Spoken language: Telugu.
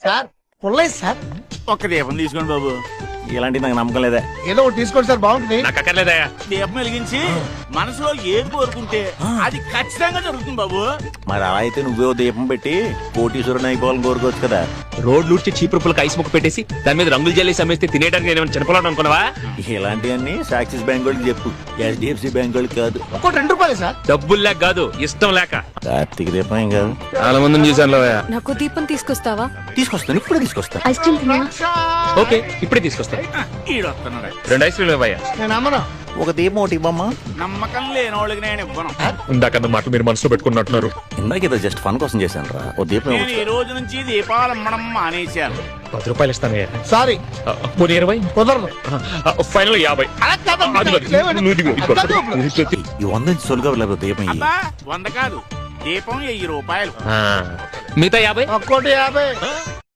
సార్ పుల్లయ్య సార్ ఒక్క దీపం తీసుకోండి బాబు. ఇలాంటి నాకు నమ్మకం లేదా. ఏదో ఒకటి తీసుకోండి సార్, బాగుంటుంది. నాకు అక్కర్లేదయ్యా. దీపం వెలిగించి మనసులో ఏది కోరుకుంటే అది ఖచ్చితంగా జరుగుతుంది బాబు. మరి అలా అయితే నువ్వే ఓ దీపం పెట్టి కోటీశ్వరుని అయిపోవాలని కోరుకోవచ్చు కదా. రోడ్లు ఊడ్చి చీపురుపులకు ఐస్ ముక్క పెట్టేసి దాని మీద రంగులు జల్లేసి అమ్మేస్తే తినేయడానికి నేను చనిపోవాలని అనుకున్నావా? ఇలాంటివన్నీ యాక్సిస్ బ్యాంక్ వాళ్ళకి చెప్పు, HDFC బ్యాంక్ వాళ్ళకి కాదు. ఒక్కోటి 2 రూపాయలు సార్. డబ్బులు లేక కాదు, ఇష్టం లేక. కార్తీక దీపం ఏం కాదు. చాలా మందిని చూసాను. నాకు దీపం తీసుకొస్తావా? తీసుకొస్తాను, ఇప్పుడే తీసుకొస్తాను. ఐస్ క్రీమ్ తిన్నా? ఓకే, ఇప్పుడే తీసుకొస్తా. ఈడొస్తున్నాడు. 2 ఐస్ క్రీమ్లు ఇవ్వయ్యా. నేను అమ్మను. ఒక దీపం ఒకటి ఇవ్వమ్మా. నమ్మకం లేని వాళ్ళకి నేను ఇవ్వను. ఇందాకన్న మాట మీరు మనసులో పెట్టుకున్నట్టున్నారు. ఇందాక ఏదో జస్ట్ ఫన్ కోసం చేశాను రా. ఓ దీపం నేను ఇవ్వచ్చు. ఈ రోజు నుంచి దీపాలు అమ్మడం మానేశాను. 10 రూపాయలు ఇస్తానయ్యా. సారీ పోనీ 20. కుదరదు. ఫైనల్ 50. అలా కాదండి. అది కాదు. లేవండి. నువ్వు ఇదిగో, ఇదిగో. అది కాదు. ఈ 100 నుంచి సొలుగా వెళ్ళదు దీపం ఇయ్యి. అబ్బా 100 కాదు, దీపం 1000 రూపాయలు. మిగతా 50. ఒక్కోటి 50.